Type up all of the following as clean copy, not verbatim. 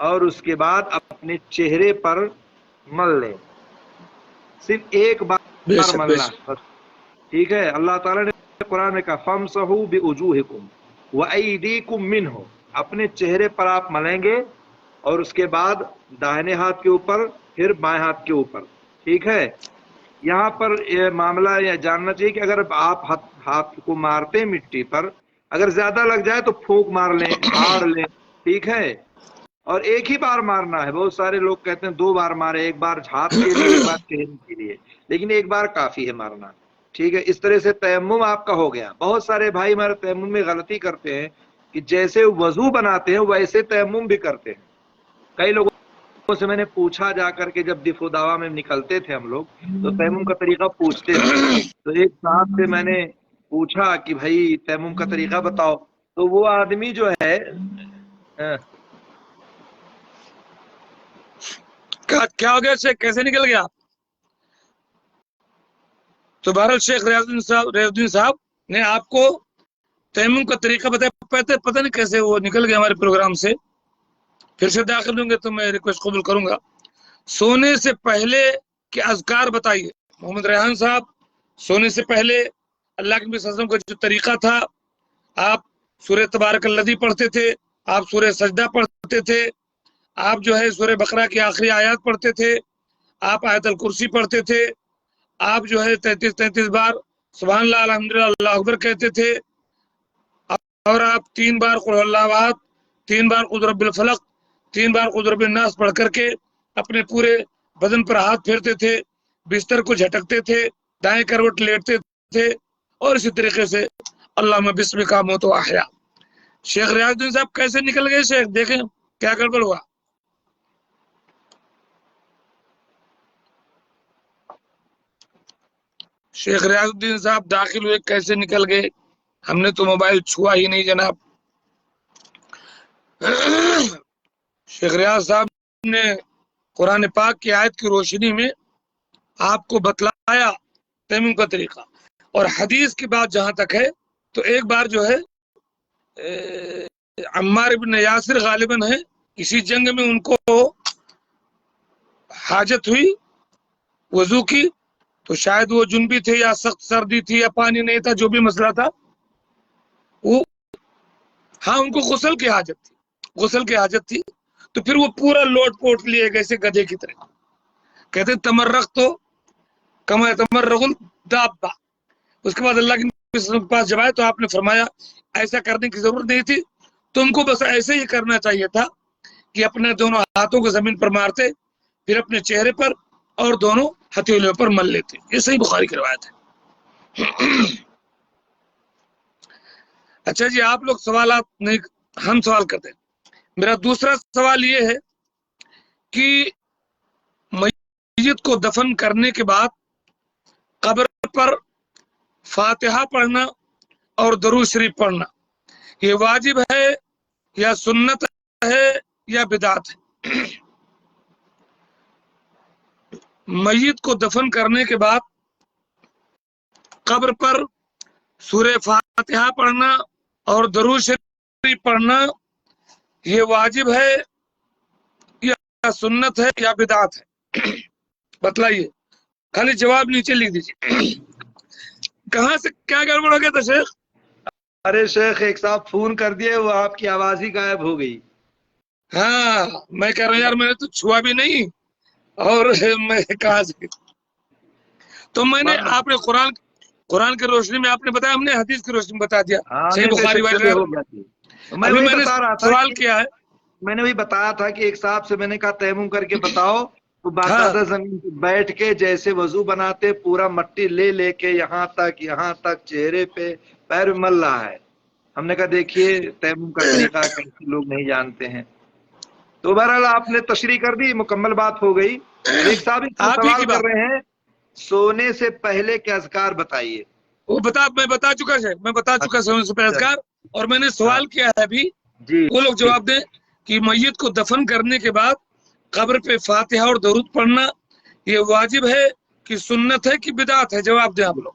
اور اس کے بعد اپنے چہرے پر مل لیں، صرف ایک بے بار شک بے ملنا شک بس، ٹھیک ہے۔ اللہ تعالیٰ نے قرآن میں کہا فَامْسَحُوا بِوُجُوهِكُمْ وَأَيْدِيكُمْ مِنْهُ، اپنے چہرے پر آپ ملیں گے اور اس کے بعد داہنے ہاتھ کے اوپر، پھر بائیں ہاتھ کے اوپر، ٹھیک ہے۔ یہاں پر یہ معاملہ یہ جاننا چاہیے کہ اگر آپ ہاتھ کو مارتے ہیں مٹی پر، اگر زیادہ لگ جائے تو پھونک مار لیں، جھاڑ لیں، ٹھیک ہے۔ اور ایک ہی بار مارنا ہے، بہت سارے لوگ کہتے ہیں 2 بار مارے، ایک بار ہاتھ کے لیے، ایک بار چہرے کے لیے، لیکن ایک بار کافی ہے مارنا، ٹھیک ہے۔ اس طرح سے تیمم آپ کا ہو گیا۔ بہت سارے بھائی ہمارے تیمم میں غلطی کرتے ہیں کہ جیسے وضو بناتے ہیں ویسے تیمم بھی کرتے ہیں۔ کئی لوگوں سے میں نے پوچھا جا کر کے، جب دف و دعوا میں نکلتے تھے ہم لوگ تو تیمم کا طریقہ پوچھتے تھے، تو ایک صاحب سے میں نے پوچھا کہ بھائی تیمم کا طریقہ بتاؤ، تو وہ آدمی جو ہے کیا ہو گیا شیخ، کیسے نکل گیا؟ تو بہرحال شیخ ریاض الدین صاحب نے آپ کو تیمم کا طریقہ بتایا، پتہ نہیں کیسے وہ نکل گیا ہمارے پروگرام سے۔ پھر سے داخل ہوں گے تو میں ریکویسٹ قبول کروں گا۔ سونے سے پہلے کے اذکار بتائیے محمد ریحان صاحب۔ سونے سے پہلے اللہ کے نبی صلی اللہ علیہ وسلم کا جو طریقہ تھا، آپ سورہ تبارک الذی پڑھتے تھے، آپ سورہ سجدہ پڑھتے تھے، آپ جو ہے سورہ بقرہ کی آخری آیات پڑھتے تھے، آپ آیت الکرسی پڑھتے تھے، آپ جو ہے 33 بار سبحان اللہ الحمدللہ اللہ اکبر کہتے تھے، اور آپ 3 بار قل اللہ احد، 3 بار قل رب الفلق، 3 بار قل رب الناس پڑھ کر کے اپنے پورے بدن پر ہاتھ پھیرتے تھے، بستر کو جھٹکتے تھے، دائیں کروٹ لیٹتے تھے، اور اسی طریقے سے اللہم بسمک اموت و احیا۔ شیخ ریاض الدین صاحب کیسے نکل گئے شیخ؟ دیکھیں کیا گڑبڑ ہوا۔ شیخ ریاض الدین صاحب داخل ہوئے، کیسے نکل گئے؟ ہم نے تو موبائل چھوا ہی نہیں جناب۔ شیخ ریاض صاحب نے قرآن پاک کی آیت کی روشنی میں آپ کو بتلایا تیمم کا طریقہ، اور حدیث کی بات جہاں تک ہے تو ایک بار جو ہے عمار ابن یاسر غالباً ہے، کسی جنگ میں ان کو حاجت ہوئی وضو کی، تو شاید وہ جنبی تھے یا سخت سردی تھی یا پانی نہیں تھا، جو بھی مسئلہ تھا، وہ ہاں ان کو غسل کی حاجت تھی، تو پھر وہ پورا لوٹ پوٹ لیے جیسے گدھے کی طرح، کہتے تمرغ تو کما تمرغ الدابہ۔ اس کے بعد اللہ کے پاس جب آئے تو آپ نے فرمایا ایسا کرنے کی ضرورت نہیں تھی، تم کو بس ایسے ہی کرنا چاہیے تھا کہ اپنے دونوں ہاتھوں کو زمین پر مارتے، پھر اپنے چہرے پر اور دونوں ہتھیلیوں پر مل لیتے۔ یہ صحیح بخاری کی روایت ہے۔ اچھا جی، آپ لوگ سوالات نہیں، ہم سوال کرتے ہیں۔ میرا دوسرا سوال یہ ہے کہ میت کو دفن کرنے کے بعد قبر پر فاتحہ پڑھنا اور درود شریف پڑھنا یہ واجب ہے یا سنت ہے یا بدعت ہے؟ میت کو دفن کرنے کے بعد قبر پر سورہ فاتحہ پڑھنا اور درود شریف پڑھنا یہ واجب ہے یا سنت ہے یا بدعت ہے؟ بتلائیے، خالی جواب نیچے لکھ دیجیے۔ کہاں سے کیا گڑبڑ ہو گیا تھا شیخ؟ ارے شیخ ایک صاحب فون کر دیے، وہ آپ کی آواز ہی غائب ہو گئی۔ ہاں میں کہہ رہا ہوں یار میں نے تو چھوا بھی نہیں، اور میں کہاں سے، تو میں نے آپ نے قرآن کی روشنی میں آپ نے بتایا، ہم نے حدیث کی روشنی میں بتا دیا، صحیح بخاری والی۔ ہو گیا تھی، ابھی میں نے سوال کیا ہے، میں نے وہی بتایا تھا کہ ایک صاحب سے میں نے کہا تیمم کر کے بتاؤ، تو باقاعدہ زمین پہ بیٹھ کے جیسے وضو بناتے پورا مٹی لے کے یہاں تک چہرے پہ پیر مل رہا ہے۔ ہم نے کہا دیکھیے تیمم کا طریقہ کیسے لوگ نہیں جانتے ہیں۔ تو بہرحال آپ نے تشریح کر دی، مکمل بات ہو گئی۔ ایک صاحب سوال کر رہے ہیں سونے سے پہلے کے اذکار بتائیے۔ وہ میں بتا چکا سونے سے پہلے اذکار، اور میں نے سوال کیا ہے ابھی، وہ لوگ جواب دیں کہ میت کو دفن کرنے کے بعد قبر پہ فاتحہ اور درود پڑھنا یہ واجب ہے کہ سنت ہے کہ بدعت ہے؟ جواب دیں آپ لوگ۔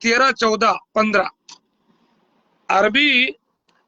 13, 14, 15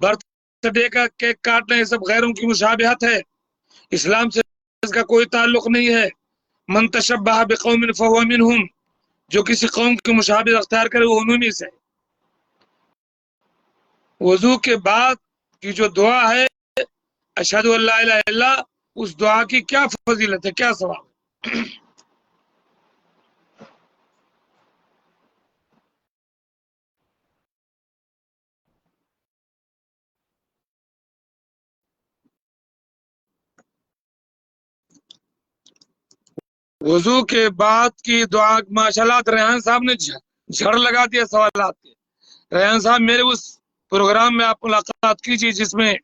برتھ ڈے کا کیک کاٹنا یہ سب غیروں کی مشابہت ہے، اسلام سے اس کا کوئی تعلق نہیں ہے۔ من تشبہ بقوم فہو منہم، جو کسی قوم کی مشابہت اختیار کرے وہ انہی سے۔ وضو کے بعد کی جو دعا ہے اشہد ان لا الہ الا اللہ، اس دعا کی کیا فضیلت ہے، کیا ثواب ہے؟ وضو کے بعد کی دعا، ماشاءاللہ ریحان صاحب نے جھڑ لگا دیا سوالات کے۔ ریحان صاحب میرے اس پروگرام میں آپ ملاقات کیجیے جس میں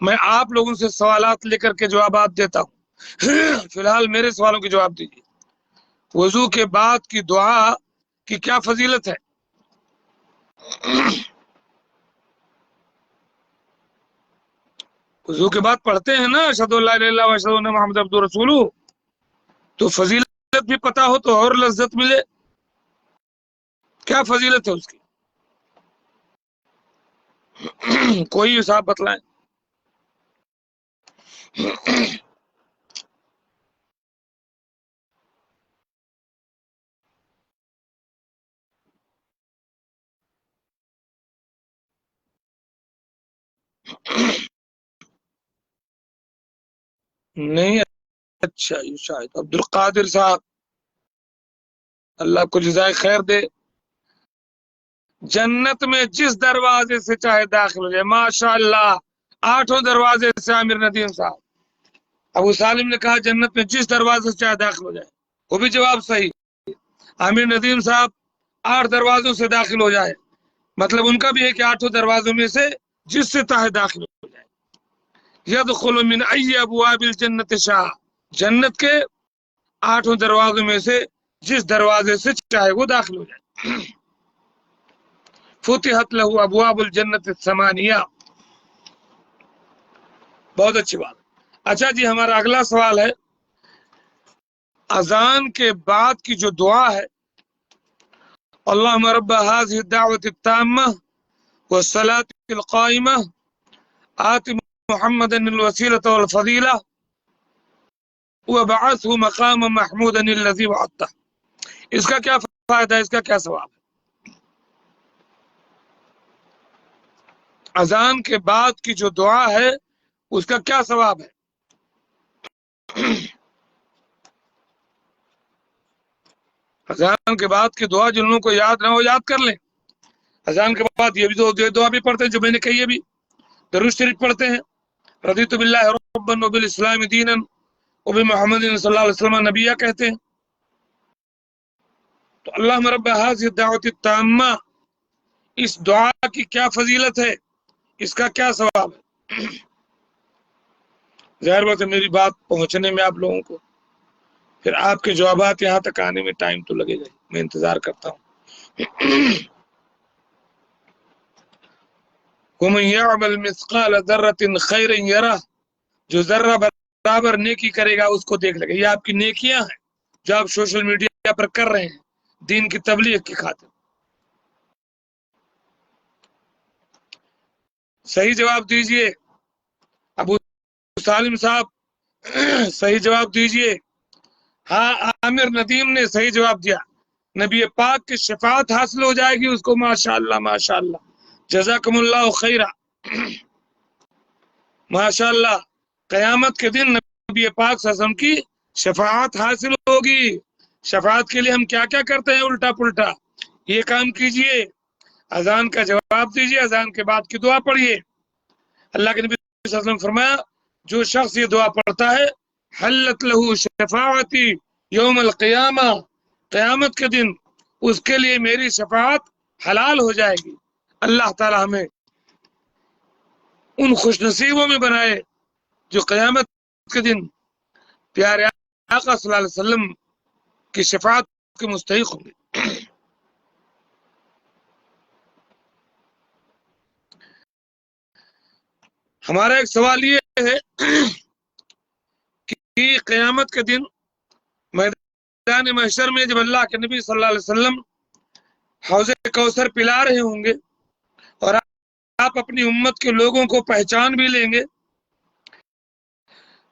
میں آپ لوگوں سے سوالات لے کر کے جوابات دیتا ہوں۔ فی الحال میرے سوالوں کے جواب دیجیے۔ وضو کے بعد کی دعا کی کیا فضیلت ہے؟ وضو کے بعد پڑھتے ہیں نا اشہد ان لا الہ الا اللہ و اشہد ان محمد عبدہ رسولہ، تو فضیلت بھی پتا ہو تو اور لذت ملے۔ کیا فضیلت ہے اس کی؟ کوئی حساب بتلائیں۔ نہیں اچھا یہ شاید عبد القادر صاحب، اللہ کو جزائے خیر دے۔ جنت میں جس دروازے سے چاہے داخل ہو جائے، ماشاء اللہ 8 دروازے سے عامر ندیم صاحب۔ ابو سالم نے کہا جنت میں جس دروازے سے چاہے داخل ہو جائے، وہ بھی جواب صحیح۔ عامر ندیم صاحب 8 دروازوں سے داخل ہو جائے، مطلب ان کا بھی ہے کہ 8 دروازوں میں سے جس سے چاہے داخل ہو جائے۔ یدخل من ای ابواب الجنت شاء، جنت کے 8 دروازوں میں سے جس دروازے سے چاہے وہ داخل ہو جائے۔ فتحت له ابواب الجنت الثمانیہ، بہت اچھی بات۔ اچھا جی ہمارا اگلا سوال ہے، اذان کے بعد کی جو دعا ہے اللہم رب هذه الدعوة التامة والصلاة القائمة آت محمدا الوسیلة والفضیلہ وبعثه مقاما محمودا الذی وعدتہ، اس کا کیا فائدہ ہے، اس کا کیا ثواب ہے؟ اذان کے بعد کی جو دعا ہے اس کا کیا ثواب ہے؟ اذان کے بعد کی دعا جن لوگوں کو یاد نہ ہو یاد کر لیں۔ اذان کے بعد یہ بھی دعا بھی پڑھتے ہیں جو میں نے کہی، یہ بھی درود شریف پڑھتے ہیں، رضیت باللہ ربا وبالاسلام دینا وبمحمد صلی اللہ علیہ وسلم نبیہ کہتے ہیں۔ تو اللہم رب هذه الدعوة التامہ، اس دعا کی کیا فضیلت ہے، اس کا کیا ثواب ہے؟ ظاہر بات ہے میری بات پہنچنے میں آپ لوگوں کو، پھر آپ کے جوابات یہاں تک آنے میں ٹائم تو لگے گا، میں انتظار کرتا ہوں۔ وَمَن يَعْمَلْ مِثْقَالَ ذَرَّةٍ خَيْرًا يَرَهُ، جو ذرہ برابر نیکی کرے گا اس کو دیکھ لے گا۔ یہ آپ کی نیکیاں ہیں جو آپ سوشل میڈیا پر کر رہے ہیں دین کی تبلیغ کی خاطر۔ صحیح جواب دیجئے ابو سالم صاحب، صحیح جواب دیجئے۔ ہاں عامر ندیم نے صحیح جواب دیا، نبی پاک کی شفاعت حاصل ہو جائے گی اس کو۔ ماشاءاللہ ماشاءاللہ، جزاکم اللہ خیرہ۔ ماشاءاللہ قیامت کے دن نبی پاک صلی اللہ علیہ وسلم کی شفاعت حاصل ہوگی۔ شفاعت کے لیے ہم کیا کیا کرتے ہیں الٹا پلٹا، یہ کام کیجئے، اذان کا جواب دیجئے، اذان کے بعد کی دعا پڑھیے۔ اللہ کے نبی صلی اللہ علیہ وسلم فرمایا جو شخص یہ دعا پڑھتا ہے حلت لہو شفاعتی یوم القیامہ، قیامت کے دن اس کے لیے میری شفاعت حلال ہو جائے گی۔ اللہ تعالی ہمیں ان خوش نصیبوں میں بنائے جو قیامت کے دن پیارے آقا صلی اللہ علیہ وسلم کی شفاعت کے مستحق ہوں گے۔ ہمارا ایک سوال یہ ہے کہ قیامت کے دن میدان محشر میں جب اللہ کے نبی صلی اللہ علیہ وسلم حوض کوثر پلا رہے ہوں گے اور آپ اپنی امت کے لوگوں کو پہچان بھی لیں گے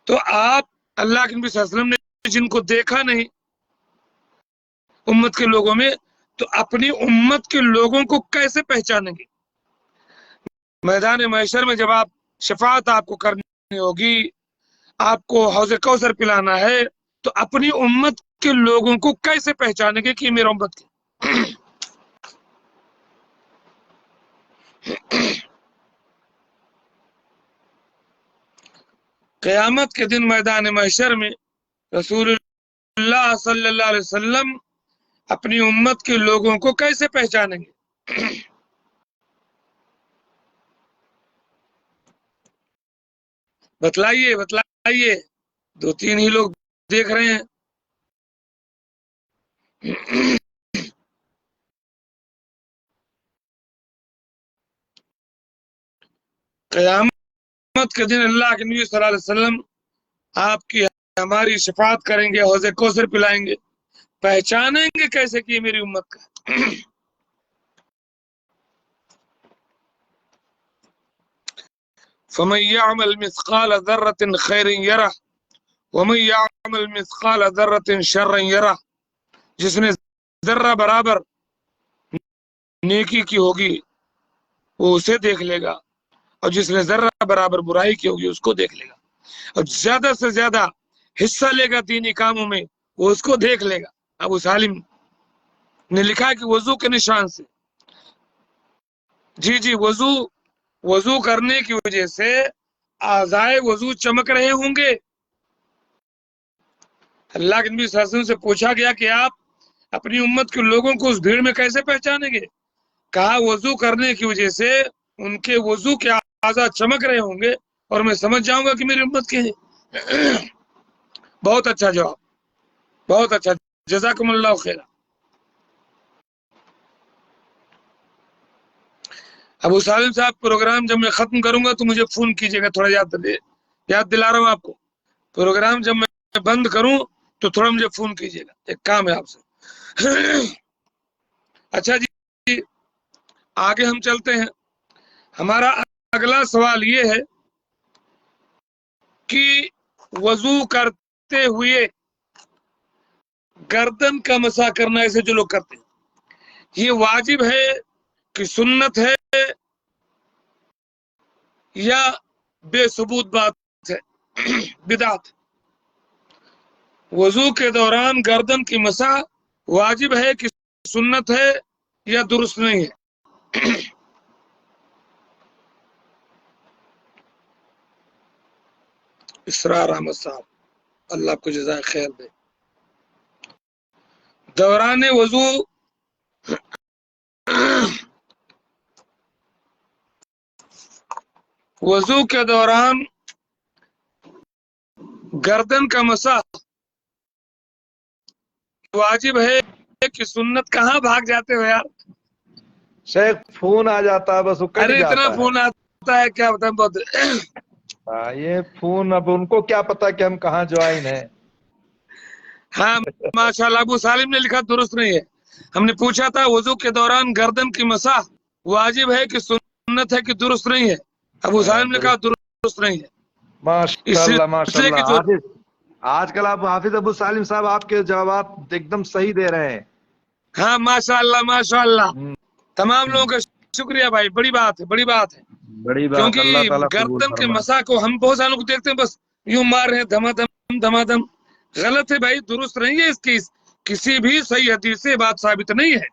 تو آپ اللہ کے نبی صلی اللہ علیہ وسلم نے جن کو دیکھا نہیں امت کے لوگوں میں، تو اپنی امت کے لوگوں کو کیسے پہچانیں گے؟ میدان محشر میں جب آپ شفاعت آپ کو کرنی ہوگی، آپ کو حوض کوثر پلانا ہے، تو اپنی امت کے لوگوں کو کیسے پہچانیں گے کہ یہ میرا امت کی؟ قیامت کے دن میدان محشر میں رسول اللہ صلی اللہ علیہ وسلم اپنی امت کے لوگوں کو کیسے پہچانیں گے؟ بتلائیے بتلائیے، 2-3 ہی لوگ دیکھ رہے ہیں۔ قیامت کے دن اللہ کے نبی صلی اللہ علیہ وسلم آپ کی ہماری شفاعت کریں گے، حوض کوثر پلائیں گے، پہچانیں گے کیسے کہ یہ میری امت کا؟ فمن يعمل مثقال ذرة خيرا يره ومن يعمل مثقال ذرة شرا يره، جس نے ذرہ برابر نیکی کی ہوگی وہ اسے دیکھ لے گا، اور جس نے ذرہ برابر برائی کی ہوگی اس کو دیکھ لے گا، اور زیادہ سے زیادہ حصہ لے گا دینی کاموں میں وہ اس کو دیکھ لے گا۔ ابو سالم نے لکھا کہ وضو کے نشان سے، جی وضو کرنے کی وجہ سے اعضائے وضو چمک رہے ہوں گے۔ اللہ کے نبی صلی اللہ علیہ وسلم سے پوچھا گیا کہ آپ اپنی امت کے لوگوں کو اس بھیڑ میں کیسے پہچانیں گے؟ کہا وضو کرنے کی وجہ سے ان کے وضو کے اعضاء چمک رہے ہوں گے اور میں سمجھ جاؤں گا کہ میری امت کے ہیں۔ بہت اچھا جواب، بہت اچھا، جزاکم اللہ خیر۔ ابو سالم صاحب پروگرام جب میں ختم کروں گا تو مجھے فون کیجیے گا، تھوڑا یاد دلا رہا ہوں آپ کو، پروگرام جب میں بند کروں تو تھوڑا مجھے فون کیجیے گا، ایک کام ہے آپ سے۔ اچھا جی، آگے ہم چلتے ہیں۔ ہمارا اگلا سوال یہ ہے کہ وضو کرتے ہوئے گردن کا مسح کرنا، ایسے جو لوگ کرتے ہیں، یہ واجب ہے کہ سنت ہے یا بے ثبوت بات ہے، بدعت؟ وضو کے دوران گردن کی مسح واجب ہے کہ سنت ہے یا درست نہیں ہے؟ اسرار احمد صاحب، اللہ آپ کو جزائے خیر دے۔ دوران وضو کے دوران گردن کا مسح واجب ہے کہ سنت؟ کہاں بھاگ جاتے ہو یار؟ شیخ فون آ جاتا ہے، بس وہ کٹ ارے جاتا اتنا ہے۔ فون آتا ہے کیا بتائیں، بہت۔ یہ فون اب ان کو کیا پتا کہ ہم کہاں جوائن ہیں۔ ہاں ماشاءاللہ، ابو سالم نے لکھا درست نہیں ہے۔ ہم نے پوچھا تھا وضو کے دوران گردن کی مسح واجب ہے کہ سنت ہے کہ درست نہیں ہے؟ ابو سالم نے کہا درست نہیں ہے۔ ماشاء اس اللہ ماشاء لیے کہ اللہ، حافظ آج کل آپ حافظ ابو سالم صاحب آپ کے جوابات ایک دم صحیح دے رہے ہیں۔ ہاں ماشاءاللہ ماشاءاللہ، تمام لوگوں کا شکریہ بھائی، بڑی بات ہے، بڑی بات ہے۔ بڑی بات، کیونکہ اللہ تعالیٰ قبول گردن کے فرمائے۔ مسح کو ہم بہت ساروں کو دیکھتے ہیں بس یوں مار رہے ہیں دھما دم دھما دم، غلط ہے بھائی، درست نہیں ہے۔ اس کی کسی بھی صحیح حدیث سے بات ثابت نہیں ہے۔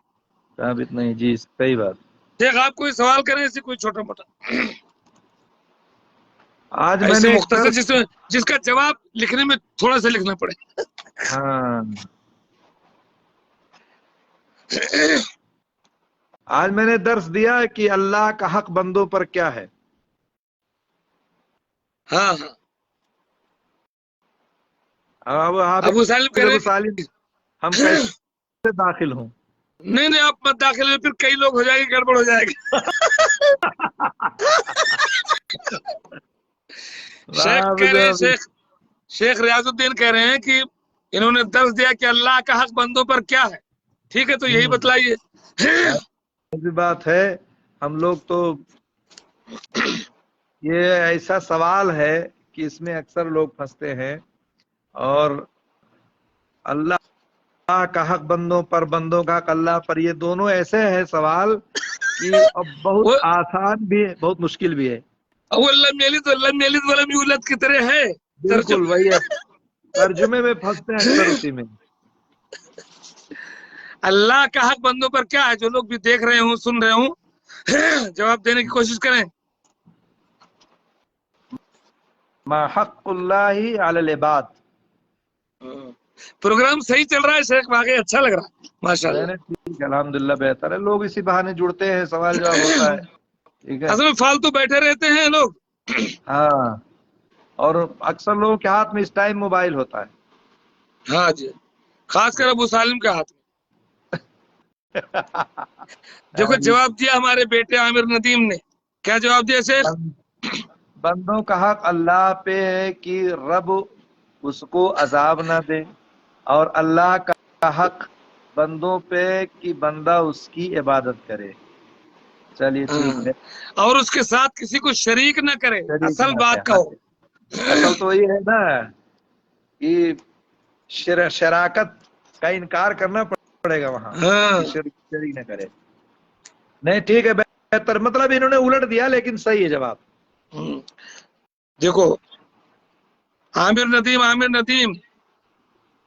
ثابت نہیں، جی صحیح بات۔ شیخ آپ کوئی سوال کریں ایسے، کوئی چھوٹا موٹا آج میں ایسے نے ایک مختصر جس کا جواب لکھنے میں تھوڑا سا لکھنا پڑے۔ ہاں آج میں نے درس دیا کہ اللہ کا حق بندوں پر کیا ہے۔ ہاں ہاں، اب حافظ ابو سالم کہہ رہے ابو ہیں سالم ہم کیسے داخل ہوں؟ نہیں آپ مت داخل ہوئے، پھر کئی لوگ ہو جائے گی، گڑبڑ ہو جائے گی۔ شیخ کہہ رہے ہیں، شیخ ریاض الدین کہہ رہے ہیں کہ انہوں نے درس دیا کہ اللہ کا حق بندوں پر کیا ہے، ٹھیک ہے تو یہی بتلائیے۔ ایسی بات ہے، ہم لوگ تو یہ ایسا سوال ہے کہ اس میں اکثر لوگ پھنستے ہیں، اور اللہ کا حق بندوں پر، بندوں کا حق اللہ پر، یہ دونوں ایسے ہیں سوال کہ اب بہت وہ آسان بھی ہے، بہت مشکل بھی ہے۔ لم یلد ولم یلد ولم یولد کی طرح ہے بالکل وہی ہے، ترجمے میں پھنستے ہیں اکثر اسی میں۔ اللہ کا حق بندوں پر کیا ہے؟ جو لوگ بھی دیکھ رہے ہوں، سن رہے ہوں، جواب دینے کی کوشش کریں۔ ما حق اللہ علی العباد۔ پروگرام صحیح چل رہا ہے شیخ، واقعی اچھا لگ رہا ہے ماشاء اللہ۔ ٹھیک ہے، الحمدللہ بہتر ہے، لوگ اسی بہانے جڑتے ہیں، سوال جواب ہوتا ہے، ٹھیک ہے۔ اصل میں فالتو بیٹھے رہتے ہیں لوگ۔ ہاں، اور اکثر لوگوں کے ہاتھ میں اس ٹائم موبائل ہوتا ہے۔ ہاں جی، خاص کر ابو سالم کے ہاتھ میں۔ دیکھو جواب دیا ہمارے بیٹے عامر ندیم نے، کیا جواب دیا شیخ؟ بندوں کا حق اللہ پہ ہے کہ رب اس کو عذاب نہ دے، اور اللہ کا حق بندوں پہ کہ بندہ اس کی عبادت کرے۔ چلیے ٹھیک ہے، اور اس کے ساتھ کسی کو شریک نہ کرے، اصل بات کہو۔ اصل تو یہ ہے نا کہ شراکت کا انکار کرنا پڑے گا وہاں، شریک نہ کرے۔ نہیں ٹھیک ہے، بہتر، مطلب انہوں نے الٹ دیا لیکن صحیح ہے جواب۔ دیکھو عامر ندیم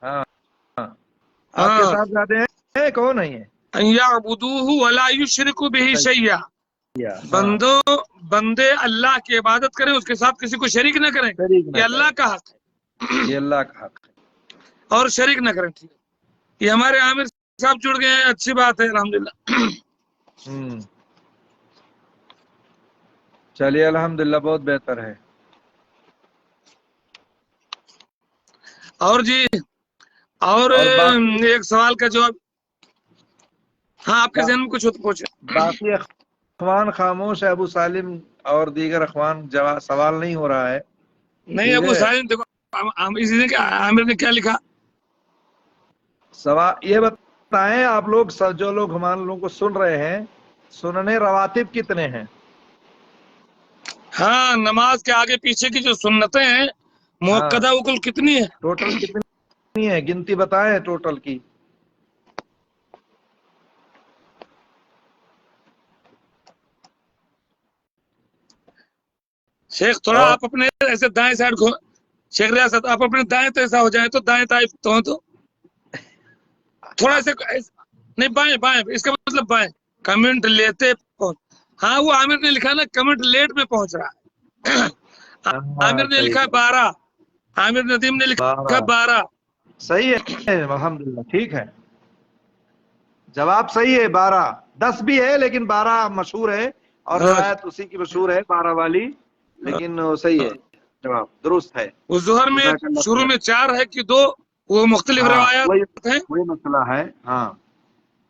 ہاں آپ کے ساتھ جاتے ہیں، کون نہیں ہے؟ ان یعبدوہ ولا یشرکوا بہ شیئا، بندے اللہ کی عبادت کریں، اس کے ساتھ کسی کو شریک نہ کریں، یہ اللہ کا حق ہے، یہ اللہ کا حق ہے، اور شریک نہ کریں۔ ٹھیک ہے، یہ ہمارے عامر صاحب جڑ گئے ہیں، اچھی بات ہے الحمدللہ۔ چلیے الحمدللہ، بہت بہتر ہے۔ اور جی، اور ایک سوال کا جواب، ہاں آپ کے ذہن میں کچھ پوچھے؟ باقی اخوان خاموش ہے، ابو سالم اور دیگر اخوان سوال نہیں ہو رہا ہے۔ نہیں ابو سالم، دیکھو عامر نے کیا لکھا؟ سوال یہ بتائیں آپ لوگ، جو لوگ ہمارے لوگوں کو سن رہے ہیں، سننے رواتب کتنے ہیں؟ ہاں، نماز کے آگے پیچھے کی جو سنتیں ہیں موقدہ، وہ کل کتنی ہے؟ ٹوٹل کتنی ہے؟ گنتی بتائیں ٹوٹل کی۔ شیخ تھوڑا آپ اپنے ایسے دائیں سائڈ کو، شیخ ریاست آپ اپنے دائیں تو ایسا ہو جائے تو دائیں تو تھوڑا ایسے نہیں، بائیں، اس کا مطلب بائیں، کمنٹ لیتے ہاں وہ عامر نے لکھا نا کمنٹ لیٹ میں پہنچ رہا ہے۔ عامر نے لکھا 12، عامر ندیم نے لکھا 12۔ صحیح ہے الحمدللہ، ٹھیک ہے، جواب صحیح ہے، 12، 10 بھی ہے لیکن 12 مشہور ہے، اور روایت اسی کی مشہور ہے 12 والی، لیکن صحیح ہے، جواب درست ہے۔ وہ ظہر میں شروع میں 4 ہے کہ 2، وہ مختلف روایات ہیں، وہی مسئلہ ہے۔ ہاں،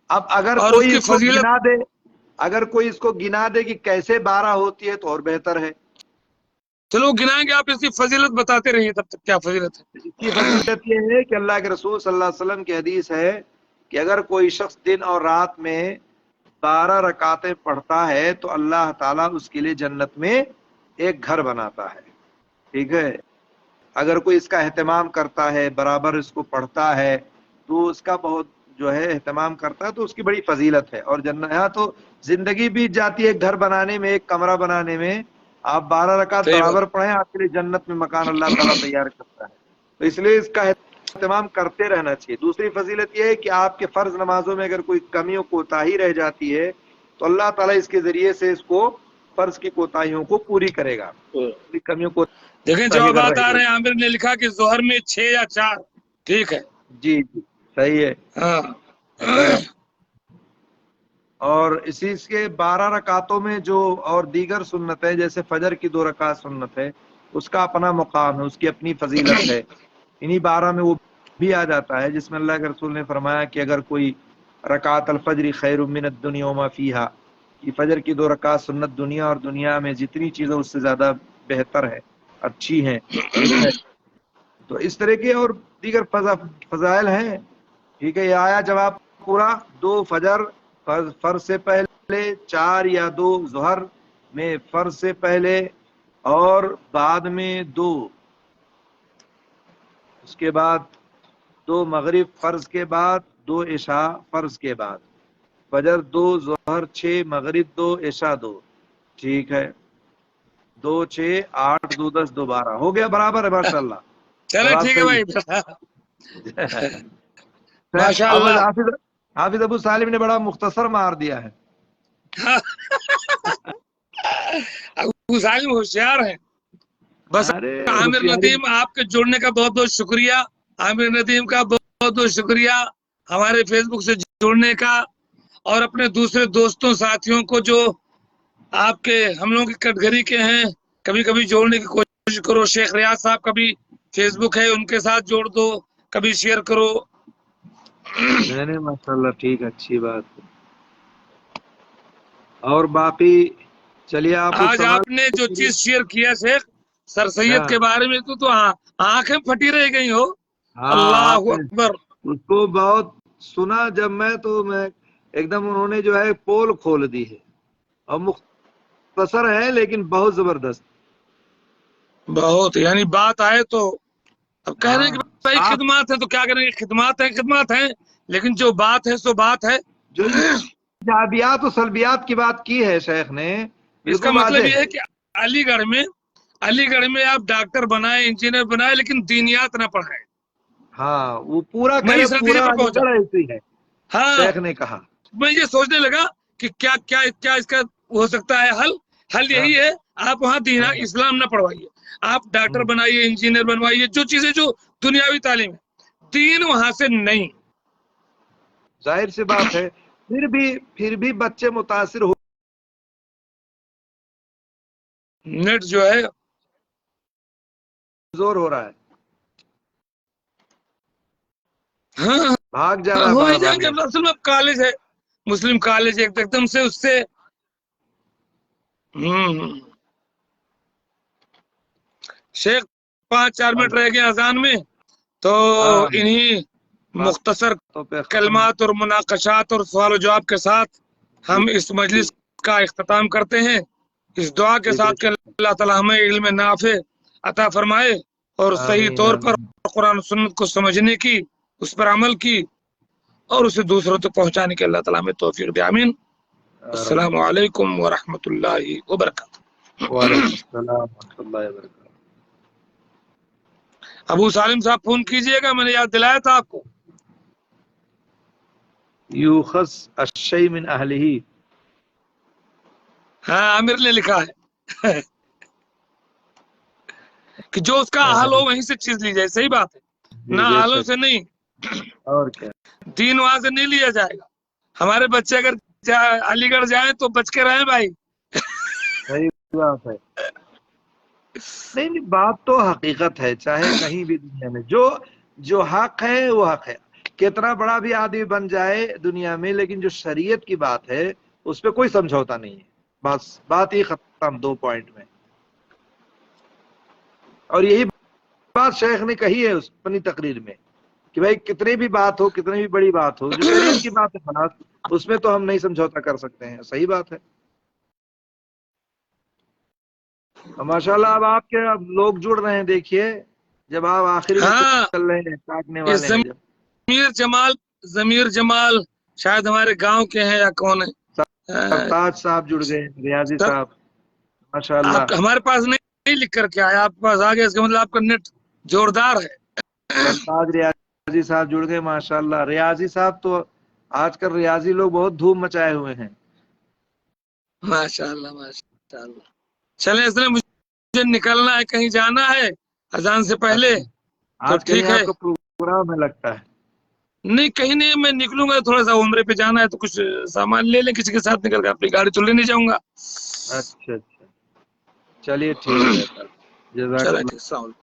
اب اگر اور کوئی اس کی اس کو گنا دے، اگر کوئی اس کو گنا دے کہ کیسے 12 ہوتی ہے تو اور بہتر ہے۔ چلو گنائیں گے، آپ اس کی فضیلت بتاتے رہیے تب تک۔ کیا فضیلت ہے؟ اس کی فضیلت یہ ہے کہ اللہ کے رسول صلی اللہ علیہ وسلم کی حدیث ہے کہ اگر کوئی شخص دن اور رات میں 12 رکعتیں پڑھتا ہے تو اللہ تعالیٰ اس کے لیے جنت میں ایک گھر بناتا ہے، ٹھیک ہے۔ اگر کوئی اس کا اہتمام کرتا ہے، برابر اس کو پڑھتا ہے، تو اس کا بہت جو ہے اہتمام کرتا ہے، تو اس کی بڑی فضیلت ہے۔ اور یہاں تو زندگی بیت جاتی ہے ایک گھر بنانے میں، ایک کمرہ بنانے میں، آپ 12 رکعت برابر پڑھیں، آپ کے لیے جنت میں مکان اللہ تعالیٰ تیار کرتا ہے، تو اس لیے اس کا اہتمام کرتے رہنا چاہیے۔ دوسری فضیلت یہ ہے کہ آپ کے فرض نمازوں میں اگر کوئی کمی و کوتاہی رہ جاتی ہے تو اللہ تعالیٰ اس کے ذریعے سے اس کو فرض کی کوتاہیوں کو پوری کرے گا، کمیوں کو۔ دیکھیں جوابات آ رہے ہیں، عامر نے لکھا کہ ظہر میں 6 یا 4، ٹھیک ہے، جی صحیح ہے۔ ہاں، اور اسی کے 12 رکعتوں میں جو اور دیگر سنت ہے، جیسے فجر کی 2 رکعت سنت ہے، اس کا اپنا مقام ہے، اس کی اپنی فضیلت ہے۔ انہی 12 میں وہ بھی آ جاتا ہے جس میں اللہ کے رسول نے فرمایا کہ اگر کوئی رکعت الفجر خیر من الدنیا وما فیہا، کہ فجر کی 2 رکعت سنت دنیا اور دنیا میں جتنی چیزیں اس سے زیادہ بہتر ہے، اچھی ہیں، تو اس طرح کے اور دیگر فضائل ہیں، ٹھیک ہے۔ یہ آیا جواب پورا، 2 فجر فرض سے پہلے، 4 یا 2 ظہر، میں فرض سے پہلے اور بعد میں 2، اس کے بعد 2 مغرب فرض کے بعد، 2 عشاء فرض کے بعد، فجر 2، ظہر 6، مغرب 2، عشاء 2، ٹھیک ہے، 2 6 8 2 10 2 12 ہو گیا، برابر ہے ماشاءاللہ. چلے جواب ٹھیک ہے صحیح بھائی. ماشاء اللہ. حافظ ابو سالم نے بڑا مختصر مار دیا ہے. ابو سالم ہوشیار ہیں. بس ارے عامر ہوشیاری ندیم آپ کے جڑنے کا بہت بہت شکریہ. عامر ندیم کا بہت بہت شکریہ ہمارے فیس بک سے جڑنے کا، اور اپنے دوسرے دوستوں ساتھیوں کو جو آپ کے ہم لوگوں کی کٹگری کے ہیں کبھی کبھی جوڑنے کی کوشش کرو. شیخ ریاض صاحب کا بھی فیس بک ہے، ان کے ساتھ جوڑ دو، کبھی شیئر کرو. نہیں ماشاءاللہ ٹھیک، اچھی بات ہے. اور باقی چلیے آپ کچھ آج آپ نے جو چیز شیئر کیا شیخ سر سید کے بارے میں تو آنکھیں پھٹی رہ گئی ہو. ہاں اللہ اکبر. اس کو بہت سنا جب میں ایک دم انہوں نے جو ہے پول کھول دی ہے، اور مختصر ہے لیکن بہت زبردست. بہت، یعنی بات آئے تو اب کہہ رہے ہیں کہ بھائی صاف خدمات ہے تو کیا کریں گے، خدمات ہیں لیکن جو بات ہے سو بات ہے. جو ایجابیات و سلبیات کی بات کی ہے شیخ نے، اس کا بالکل مطلب واضح یہ ہے کہ علی گڑھ میں آپ ڈاکٹر بنائے، انجینئر بنائے، لیکن دینیات نہ پڑھائیں. ہاں وہ پورا میں کرے، اس نتیجے پورا پر علی پہنچا. گڑھ ایسی ہے ہاں، شیخ نے کہا. میں یہ سوچنے لگا کہ کیا کیا کیا اس کا ہو سکتا ہے حل ہاں یہی ہے، آپ وہاں دین ہاں اسلام نہ پڑھوائیے، آپ ڈاکٹر بنائیے، انجینئر بنوائیے، جو چیزیں جو دنیاوی تعلیم ہے، دین وہاں سے نہیں. ظاہر سی بات ہے. پھر بھی بچے متاثر ہو. نیٹ جو ہے زور ہو رہا ہے، ہاں بھاگ جا رہا ہے ہو ہی بار بار جائیں گے. اصل میں کالج ہے، مسلم کالج، ایک دم سے اس سے شیخ 5-4 منٹ رہ گئے اذان میں، تو ہاں انہی مختصر تو پہ ختم. کلمات اور مناقشات اور سوال و جواب کے ساتھ ہم اس مجلس کا اختتام کرتے ہیں، اس دعا کے ساتھ کہ اللہ تعالی ہمیں علم نافع عطا فرمائے اور صحیح آمین طور پر آمین. قرآن و سنت کو سمجھنے کی، اس پر عمل کی، اور اسے دوسروں تک پہنچانے کی اللہ تعالیٰ ہمیں توفیق دے. آمین. السلام علیکم ورحمۃ اللہ وبرکاتہ. وعلیکم السلام ورحمۃ اللہ وبرکاتہ. ابو سالم صاحب فون کیجئے گا، میں نے یاد دلایا تھا آپ کو. یوخذ الشیء من اہلہ. ہاں، عامر نے لکھا ہے کہ جو اس کا حل ہو وہیں سے چیز لی جائے. صحیح بات ہے، نہ بے حالوں شک. سے نہیں، اور کیا. دین وہاں سے نہیں لیا جائے گا. ہمارے بچے اگر علی گڑھ جائیں تو بچ کے رہیں بھائی. صحیح بات ہے. نہیں بات تو حقیقت ہے، چاہے کہیں بھی دنیا میں جو حق ہے وہ حق ہے. کتنا بڑا بھی آدمی بن جائے دنیا میں، لیکن جو شریعت کی بات ہے اس پہ کوئی سمجھوتا نہیں ہے. بس بات ہی ختم 2 پوائنٹ میں. اور یہی بات شیخ نے کہی ہے اس اپنی تقریر میں کہ بھائی کتنی بھی بات ہو، کتنی بھی بڑی بات ہو، جو شریعت کی بات ہے خلاص، اس میں تو ہم نہیں سمجھوتا کر سکتے ہیں. صحیح بات ہے. ماشاء اللہ اب آپ کے لوگ جڑ رہے ہیں، دیکھیے جب آپ آخری میں ہاں، چل رہے ہیں، کاٹنے یہ والے ہیں جب. ضمیر جمال شاید ہمارے گاؤں کے ہیں یا کون ہے. سرتاج صاحب جڑ گئے، ریاضی سر صاحب ماشاء اللہ. آپ ہمارے پاس نہیں لکھ کر کے آیا، آپ کے پاس آ گیا، اس کا مطلب آپ کا نیٹ زوردار ہے. سرتاج ریاضی صاحب جڑ گئے ماشاء اللہ. ریاضی صاحب تو آج کل ریاضی لوگ بہت دھوم مچائے ہوئے ہیں. ماشاء اللہ ماشاء اللہ. چلے اس لیے مجھے نکلنا ہے، کہیں جانا ہے اذان سے پہلے، تو آج کہیں ٹھیک ہے. آپ کا پروگرام ہے لگتا ہے. نہیں کہیں نہیں، میں نکلوں گا، تھوڑا سا عمرے پہ جانا ہے تو کچھ سامان لے لیں کسی کے ساتھ نکل کر، اپنی گاڑی تو لے نہیں جاؤں گا. اچھا چلیے ٹھیک ہے. جزاک چلے اللہ. ٹھیک، السلام علیکم.